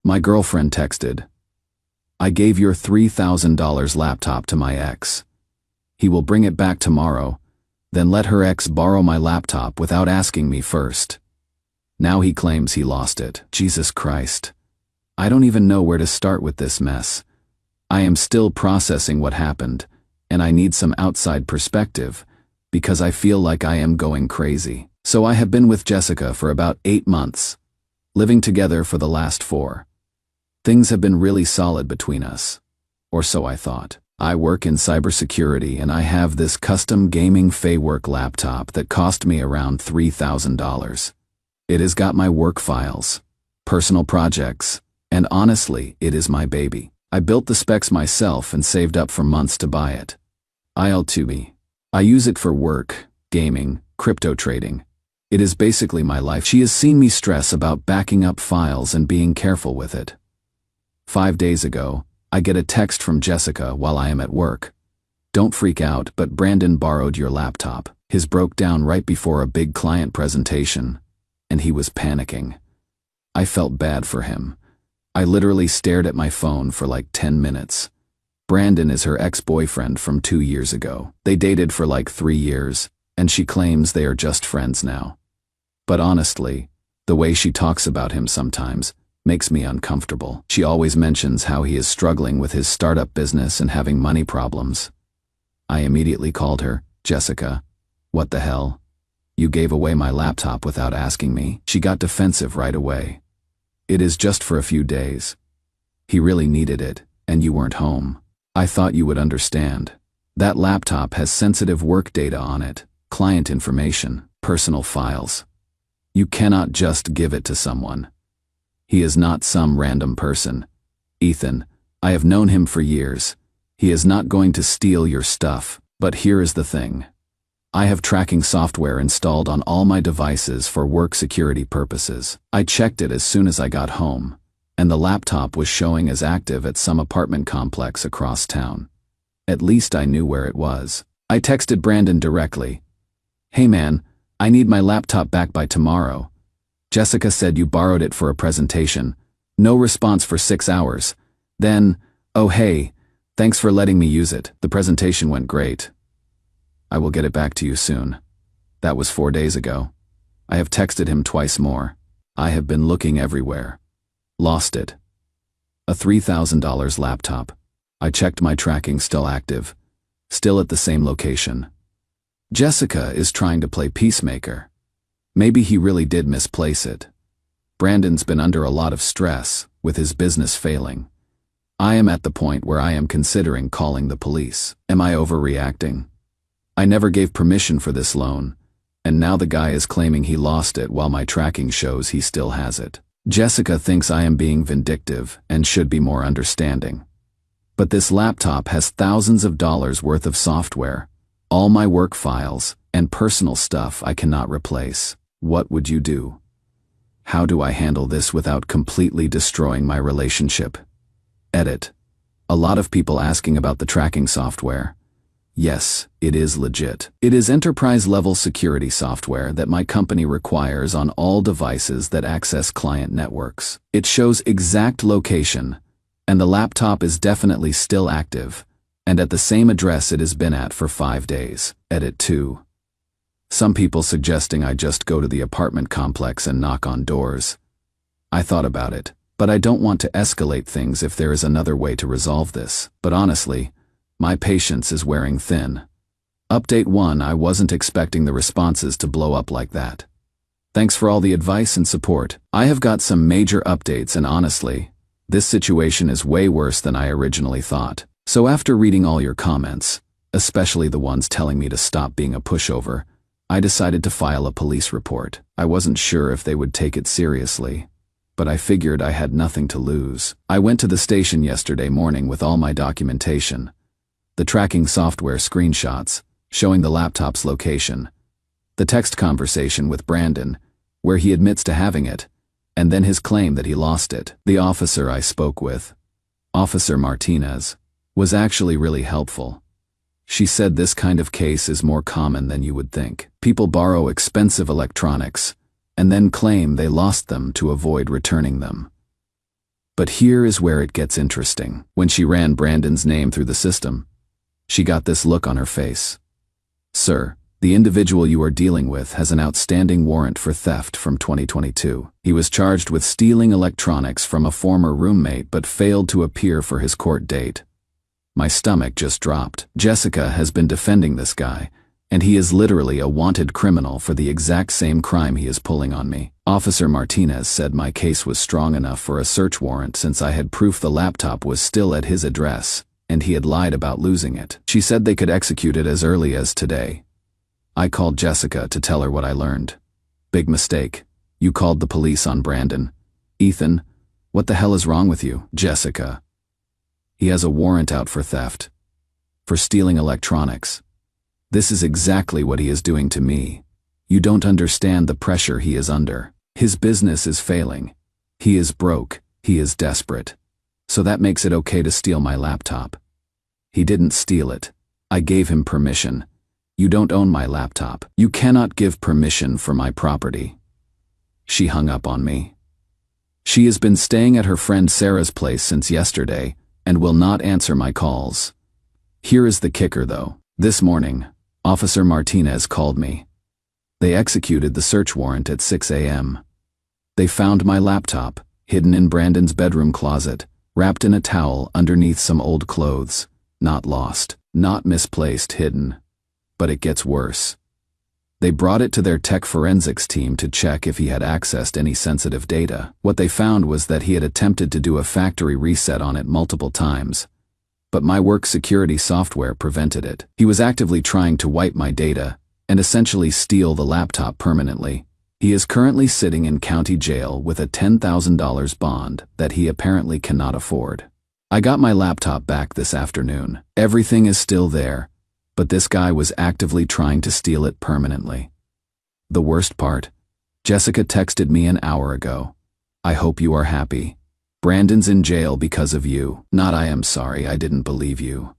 My girlfriend texted, "I gave your $3,000 laptop to my ex. He will bring it back tomorrow, then let her ex borrow my laptop without asking me first. Now he claims he lost it." Jesus Christ. I don't even know where to start with this mess. I am still processing what happened, and I need some outside perspective because I feel like I am going crazy. So I have been with Jessica for about 8 months, living together for the last 4. Things have been really solid between us, or so I thought. I work in cybersecurity and I have this custom gaming Faywork laptop that cost me around $3,000. It has got my work files, personal projects, and honestly, it is my baby. I built the specs myself and saved up for months to buy it. I use it for work, gaming, crypto trading. It is basically my life. She has seen me stress about backing up files and being careful with it. 5 days ago, I get a text from Jessica while I am at work. "Don't freak out, but Brandon borrowed your laptop. His broke down right before a big client presentation, and he was panicking." I felt bad for him. I literally stared at my phone for like 10 minutes. Brandon is her ex-boyfriend from 2 years ago. They dated for like 3 years, and she claims they are just friends now. But honestly, the way she talks about him sometimes makes me uncomfortable. She always mentions how he is struggling with his startup business and having money problems. I immediately called her, "Jessica, what the hell? You gave away my laptop without asking me." She got defensive right away. "It is just for a few days. He really needed it, and you weren't home. I thought you would understand. That laptop has sensitive work data on it, client information, personal files. You cannot just give it to someone. He is not some random person. Ethan, I have known him for years. He is not going to steal your stuff. But here is the thing. I have tracking software installed on all my devices for work security purposes. I checked it as soon as I got home, and the laptop was showing as active at some apartment complex across town. At least I knew where it was. I texted Brandon directly. "Hey man, I need my laptop back by tomorrow. Jessica said you borrowed it for a presentation. No response for 6 hours. Then, oh hey, thanks for letting me use it. The presentation went great. I will get it back to you soon." That was 4 days ago. I have texted him twice more. I have been looking everywhere. Lost it. A $3,000 laptop. I checked my tracking, still active. Still at the same location. Jessica is trying to play peacemaker. Maybe he really did misplace it. Brandon's been under a lot of stress, with his business failing. I am at the point where I am considering calling the police. Am I overreacting? I never gave permission for this loan, and now the guy is claiming he lost it while my tracking shows he still has it. Jessica thinks I am being vindictive and should be more understanding. But this laptop has thousands of dollars worth of software, all my work files, and personal stuff I cannot replace. What would you do? How do I handle this without completely destroying my relationship? Edit. A lot of people asking about the tracking software. Yes, it is legit. It is enterprise-level security software that my company requires on all devices that access client networks. It shows exact location, and the laptop is definitely still active, and at the same address it has been at for 5 days. Edit 2. Some people suggesting I just go to the apartment complex and knock on doors. I thought about it, but I don't want to escalate things if there is another way to resolve this. But honestly, my patience is wearing thin. Update 1. I wasn't expecting the responses to blow up like that. Thanks for all the advice and support. I have got some major updates, and honestly, this situation is way worse than I originally thought. So after reading all your comments, especially the ones telling me to stop being a pushover, I decided to file a police report. I wasn't sure if they would take it seriously, but I figured I had nothing to lose. I went to the station yesterday morning with all my documentation. The tracking software screenshots, showing the laptop's location, the text conversation with Brandon, where he admits to having it, and then his claim that he lost it. The officer I spoke with, Officer Martinez, was actually really helpful. She said this kind of case is more common than you would think. People borrow expensive electronics, and then claim they lost them to avoid returning them. But here is where it gets interesting. When she ran Brandon's name through the system, she got this look on her face. Sir, the individual you are dealing with has an outstanding warrant for theft from 2022. He was charged with stealing electronics from a former roommate but failed to appear for his court date. My stomach just dropped. Jessica has been defending this guy, and he is literally a wanted criminal for the exact same crime he is pulling on me. Officer Martinez said my case was strong enough for a search warrant since I had proof the laptop was still at his address, and he had lied about losing it. She said they could execute it as early as today. I called Jessica to tell her what I learned. Big mistake. You called the police on Brandon. Ethan, what the hell is wrong with you? Jessica. He has a warrant out for theft. For stealing electronics. This is exactly what he is doing to me. You don't understand the pressure he is under. His business is failing. He is broke. He is desperate. So that makes it okay to steal my laptop. He didn't steal it. I gave him permission. You don't own my laptop. You cannot give permission for my property. She hung up on me. She has been staying at her friend Sarah's place since yesterday and will not answer my calls. Here is the kicker though. This morning, Officer Martinez called me. They executed the search warrant at 6 a.m. They found my laptop, hidden in Brandon's bedroom closet, wrapped in a towel underneath some old clothes. Not lost, not misplaced, hidden. But it gets worse. They brought it to their tech forensics team to check if he had accessed any sensitive data. What they found was that he had attempted to do a factory reset on it multiple times, but my work security software prevented it. He was actively trying to wipe my data and essentially steal the laptop permanently. He is currently sitting in county jail with a $10,000 bond that he apparently cannot afford. I got my laptop back this afternoon. Everything is still there, but this guy was actively trying to steal it permanently. The worst part, Jessica texted me an hour ago. I hope you are happy. Brandon's in jail because of you. Not I am sorry I didn't believe you.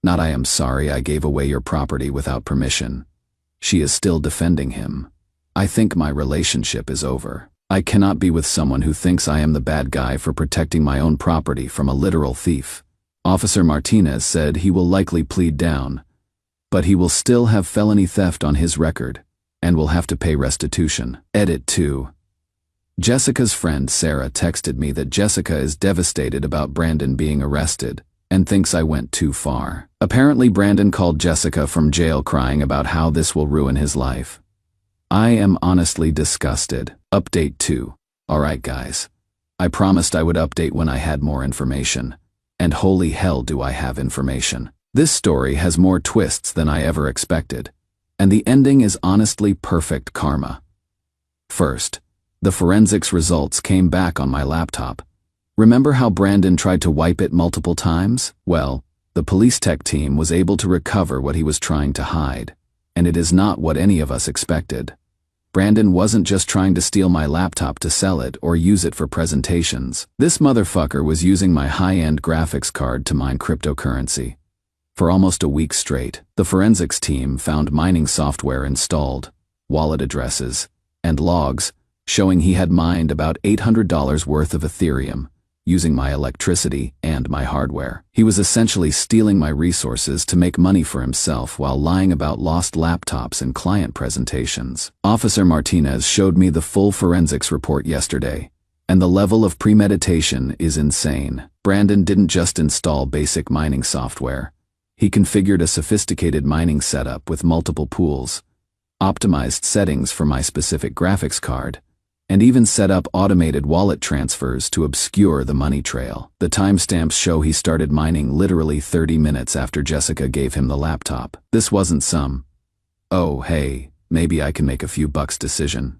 Not I am sorry I gave away your property without permission. She is still defending him. I think my relationship is over. I cannot be with someone who thinks I am the bad guy for protecting my own property from a literal thief. Officer Martinez said he will likely plead down, but he will still have felony theft on his record and will have to pay restitution. Edit 2. Jessica's friend Sarah texted me that Jessica is devastated about Brandon being arrested and thinks I went too far. Apparently Brandon called Jessica from jail crying about how this will ruin his life. I am honestly disgusted. Update 2. Alright guys. I promised I would update when I had more information. And holy hell do I have information. This story has more twists than I ever expected. And the ending is honestly perfect karma. First, the forensics results came back on my laptop. Remember how Brandon tried to wipe it multiple times? Well, the police tech team was able to recover what he was trying to hide. And it is not what any of us expected. Brandon wasn't just trying to steal my laptop to sell it or use it for presentations. This motherfucker was using my high-end graphics card to mine cryptocurrency. For almost a week straight, the forensics team found mining software installed, wallet addresses, and logs showing he had mined about $800 worth of Ethereum using my electricity and my hardware. He was essentially stealing my resources to make money for himself while lying about lost laptops and client presentations. Officer Martinez showed me the full forensics report yesterday, and the level of premeditation is insane. Brandon didn't just install basic mining software. He configured a sophisticated mining setup with multiple pools, optimized settings for my specific graphics card, and even set up automated wallet transfers to obscure the money trail. The timestamps show he started mining literally 30 minutes after Jessica gave him the laptop. This wasn't some, oh hey, maybe I can make a few bucks decision.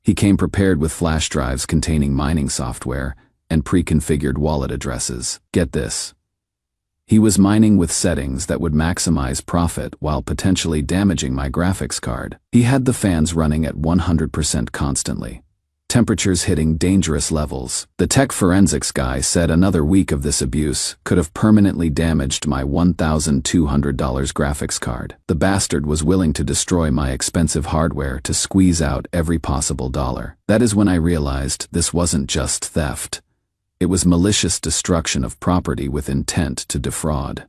He came prepared with flash drives containing mining software and pre-configured wallet addresses. Get this. He was mining with settings that would maximize profit while potentially damaging my graphics card. He had the fans running at 100% constantly, temperatures hitting dangerous levels. The tech forensics guy said another week of this abuse could have permanently damaged my $1,200 graphics card. The bastard was willing to destroy my expensive hardware to squeeze out every possible dollar. That is when I realized this wasn't just theft. It was malicious destruction of property with intent to defraud.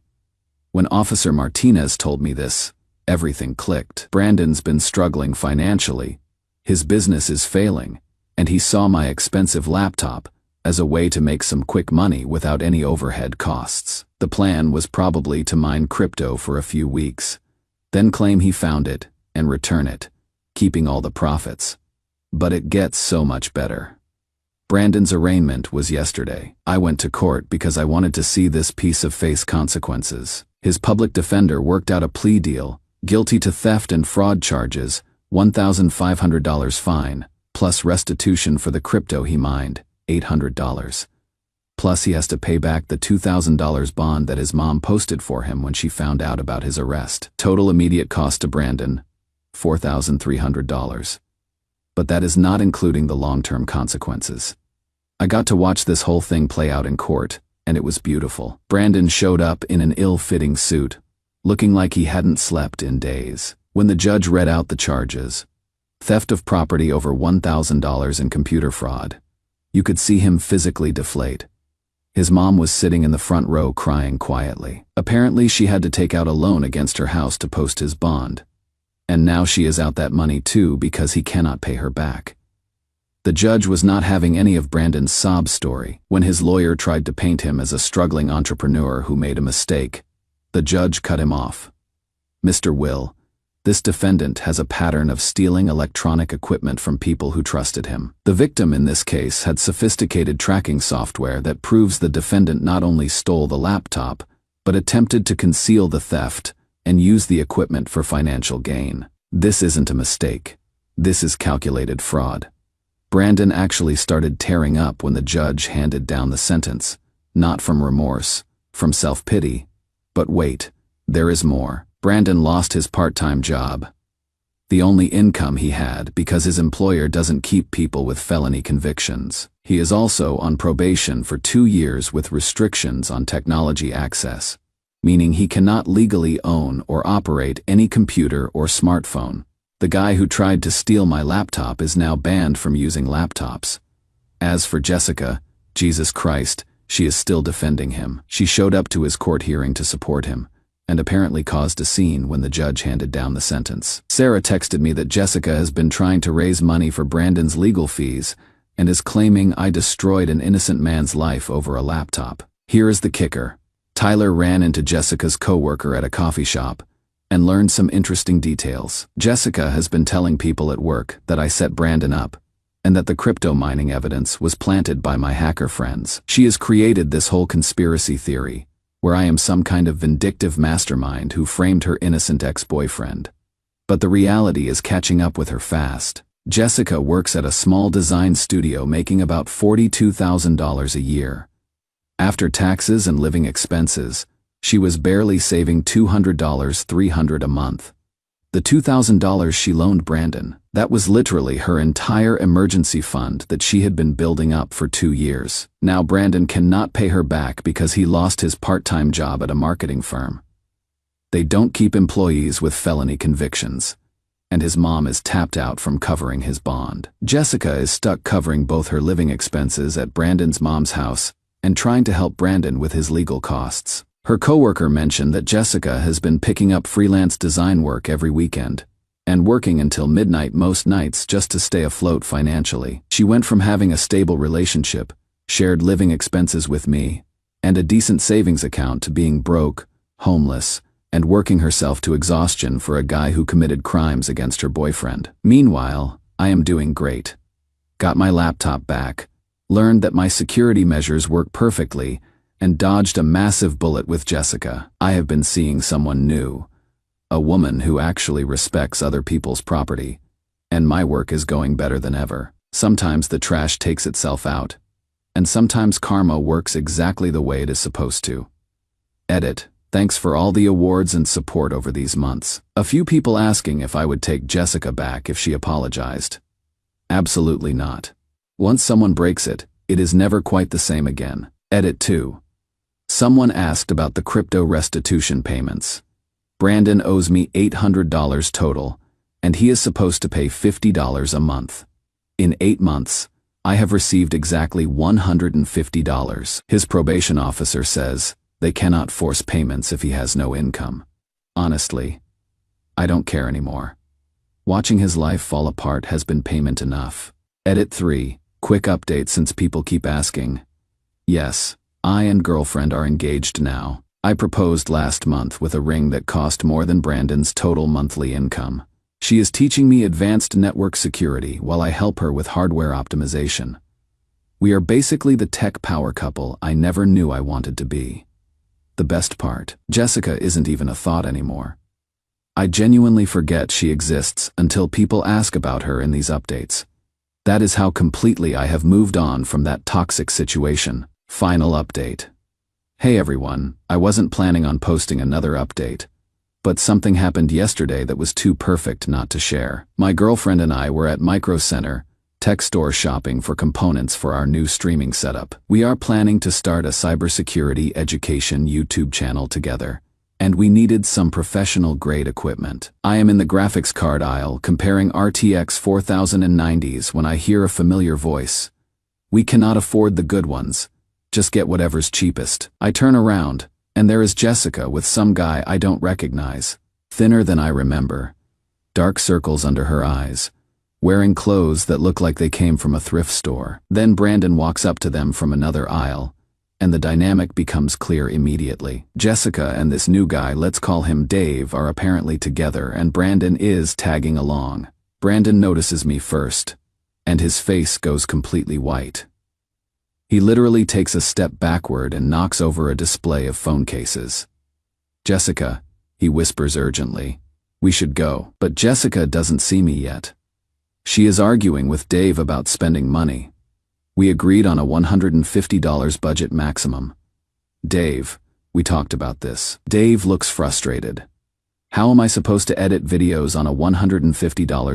When Officer Martinez told me this, everything clicked. Brandon's been struggling financially, his business is failing, and he saw my expensive laptop as a way to make some quick money without any overhead costs. The plan was probably to mine crypto for a few weeks, then claim he found it and return it, keeping all the profits. But it gets so much better. Brandon's arraignment was yesterday. I went to court because I wanted to see this piece of face consequences. His public defender worked out a plea deal, guilty to theft and fraud charges, $1,500 fine, plus restitution for the crypto he mined, $800. Plus he has to pay back the $2,000 bond that his mom posted for him when she found out about his arrest. Total immediate cost to Brandon, $4,300. But that is not including the long-term consequences. I got to watch this whole thing play out in court, and it was beautiful. Brandon showed up in an ill-fitting suit, looking like he hadn't slept in days. When the judge read out the charges, theft of property over $1,000 and computer fraud, you could see him physically deflate. His mom was sitting in the front row crying quietly. Apparently she had to take out a loan against her house to post his bond. And now she is out that money too because he cannot pay her back. The judge was not having any of Brandon's sob story. When his lawyer tried to paint him as a struggling entrepreneur who made a mistake, the judge cut him off. Mr. Will, this defendant has a pattern of stealing electronic equipment from people who trusted him. The victim in this case had sophisticated tracking software that proves the defendant not only stole the laptop, but attempted to conceal the theft and use the equipment for financial gain. This isn't a mistake. This is calculated fraud. Brandon actually started tearing up when the judge handed down the sentence, not from remorse, from self-pity. But wait, there is more. Brandon lost his part-time job, the only income he had because his employer doesn't keep people with felony convictions. He is also on probation for 2 years with restrictions on technology access, meaning he cannot legally own or operate any computer or smartphone. The guy who tried to steal my laptop is now banned from using laptops. As for Jessica, Jesus Christ, she is still defending him. She showed up to his court hearing to support him, and apparently caused a scene when the judge handed down the sentence. Sarah texted me that Jessica has been trying to raise money for Brandon's legal fees and is claiming I destroyed an innocent man's life over a laptop. Here is the kicker. Tyler ran into Jessica's coworker at a coffee shop and learned some interesting details. Jessica has been telling people at work that I set Brandon up, and that the crypto mining evidence was planted by my hacker friends. She has created this whole conspiracy theory, where I am some kind of vindictive mastermind who framed her innocent ex-boyfriend. But the reality is catching up with her fast. Jessica works at a small design studio making about $42,000 a year. After taxes and living expenses, she was barely saving $200, $300 a month. The $2,000 she loaned Brandon, that was literally her entire emergency fund that she had been building up for 2 years. Now Brandon cannot pay her back because he lost his part-time job at a marketing firm. They don't keep employees with felony convictions, and his mom is tapped out from covering his bond. Jessica is stuck covering both her living expenses at Brandon's mom's house and trying to help Brandon with his legal costs. Her coworker mentioned that Jessica has been picking up freelance design work every weekend and working until midnight most nights just to stay afloat financially. She went from having a stable relationship, shared living expenses with me, and a decent savings account to being broke, homeless, and working herself to exhaustion for a guy who committed crimes against her boyfriend. Meanwhile, I am doing great. Got my laptop back, learned that my security measures work perfectly, and dodged a massive bullet with Jessica. I have been seeing someone new, a woman who actually respects other people's property, and my work is going better than ever. Sometimes the trash takes itself out, and sometimes karma works exactly the way it is supposed to. Edit. Thanks for all the awards and support over these months. A few people asking if I would take Jessica back if she apologized. Absolutely not. Once someone breaks it, it is never quite the same again. Edit 2. Someone asked about the crypto restitution payments. Brandon owes me $800 total, and he is supposed to pay $50 a month. In 8 months, I have received exactly $150. His probation officer says they cannot force payments if he has no income. Honestly, I don't care anymore. Watching his life fall apart has been payment enough. Edit 3. Quick update since people keep asking. Yes, I and girlfriend are engaged now. I proposed last month with a ring that cost more than Brandon's total monthly income. She is teaching me advanced network security while I help her with hardware optimization. We are basically the tech power couple I never knew I wanted to be. The best part, Jessica isn't even a thought anymore. I genuinely forget she exists until people ask about her in these updates. That is how completely I have moved on from that toxic situation. Final update. Hey everyone, I wasn't planning on posting another update, but something happened yesterday that was too perfect not to share. My girlfriend and I were at Micro Center, tech store shopping for components for our new streaming setup. We are planning to start a cybersecurity education YouTube channel together, and we needed some professional-grade equipment. I am in the graphics card aisle comparing RTX 4090s when I hear a familiar voice. We cannot afford the good ones. Just get whatever's cheapest. I turn around, and there is Jessica with some guy I don't recognize, thinner than I remember, dark circles under her eyes, wearing clothes that look like they came from a thrift store. Then Brandon walks up to them from another aisle, and the dynamic becomes clear immediately. Jessica and this new guy, let's call him Dave, are apparently together, and Brandon is tagging along. Brandon notices me first, and his face goes completely white. He literally takes a step backward and knocks over a display of phone cases. Jessica, he whispers urgently, we should go. But Jessica doesn't see me yet. She is arguing with Dave about spending money. We agreed on a $150 budget maximum. Dave, we talked about this. Dave looks frustrated. How am I supposed to edit videos on a $150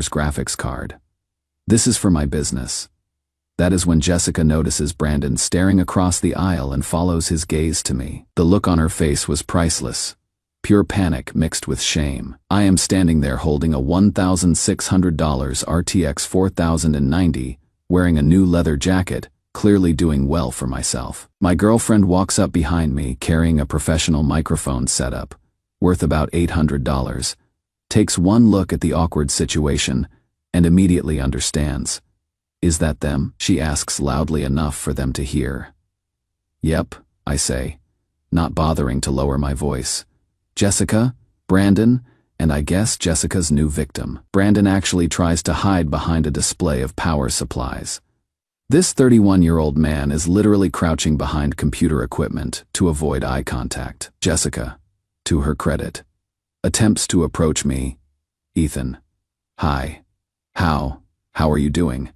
graphics card? This is for my business. That is when Jessica notices Brandon staring across the aisle and follows his gaze to me. The look on her face was priceless. Pure panic mixed with shame. I am standing there holding a $1,600 RTX 4090, wearing a new leather jacket, clearly doing well for myself. My girlfriend walks up behind me carrying a professional microphone setup, worth about $800, takes one look at the awkward situation, and immediately understands. Is that them? She asks loudly enough for them to hear. Yep, I say, not bothering to lower my voice. Jessica, Brandon, and I guess Jessica's new victim. Brandon actually tries to hide behind a display of power supplies. This 31-year-old man is literally crouching behind computer equipment to avoid eye contact. Jessica, to her credit, attempts to approach me. Ethan. Hi. How are you doing?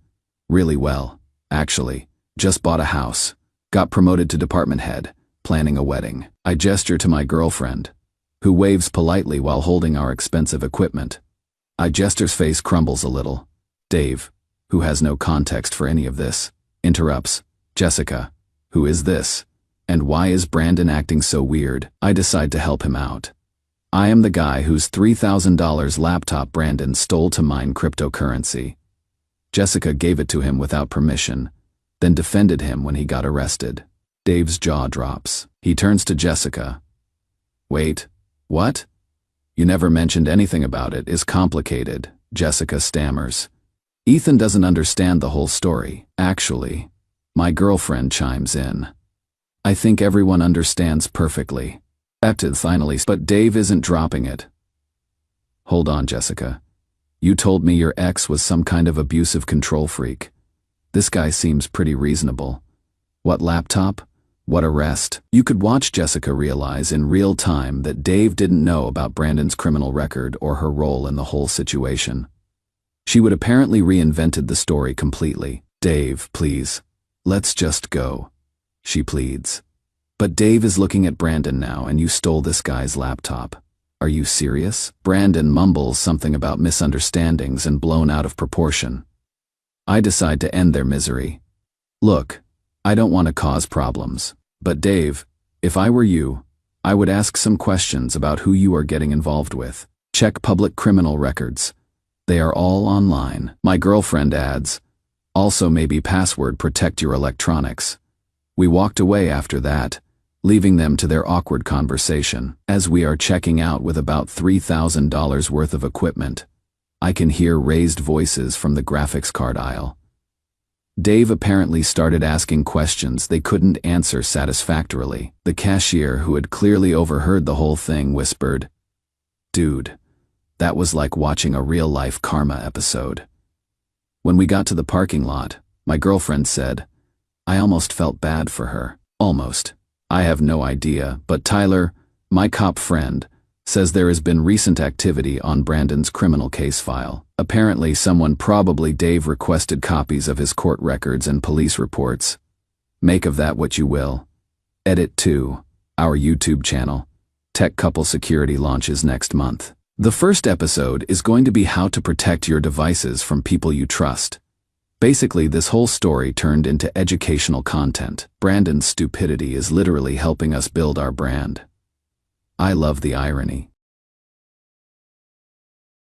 Really well, actually. Just bought a house. Got promoted to department head, planning a wedding. I gesture to my girlfriend, who waves politely while holding our expensive equipment. Jester's face crumbles a little. Dave, who has no context for any of this, interrupts. Jessica, who is this? And why is Brandon acting so weird? I decide to help him out. I am the guy whose $3,000 laptop Brandon stole to mine cryptocurrency. Jessica gave it to him without permission, then defended him when he got arrested. Dave's jaw drops. He turns to Jessica. Wait, what? You never mentioned anything about it. It's complicated, Jessica stammers. Ethan doesn't understand the whole story. Actually, my girlfriend chimes in. I think everyone understands perfectly. Finally, but Dave isn't dropping it. Hold on, Jessica. You told me your ex was some kind of abusive control freak. This guy seems pretty reasonable. What laptop? What arrest? You could watch Jessica realize in real time that Dave didn't know about Brandon's criminal record or her role in the whole situation. She would apparently reinvented the story completely. Dave, please. Let's just go. She pleads. But Dave is looking at Brandon now, and you stole this guy's laptop. Are you serious? Brandon mumbles something about misunderstandings and blown out of proportion. I decide to end their misery. Look, I don't want to cause problems, but Dave, if I were you, I would ask some questions about who you are getting involved with. Check public criminal records. They are all online. My girlfriend adds, Also maybe password protect your electronics. We walked away after that, leaving them to their awkward conversation. As we are checking out with about $3,000 worth of equipment, I can hear raised voices from the graphics card aisle. Dave apparently started asking questions they couldn't answer satisfactorily. The cashier, who had clearly overheard the whole thing, whispered, "Dude, that was like watching a real-life Karma episode." When we got to the parking lot, my girlfriend said, "I almost felt bad for her." Almost. I have no idea, but Tyler, my cop friend, says there has been recent activity on Brandon's criminal case file. Apparently someone, probably Dave, requested copies of his court records and police reports. Make of that what you will. Edit 2, our YouTube channel. Tech Couple Security launches next month. The first episode is going to be how to protect your devices from people you trust. Basically, this whole story turned into educational content. Brandon's stupidity is literally helping us build our brand. I love the irony.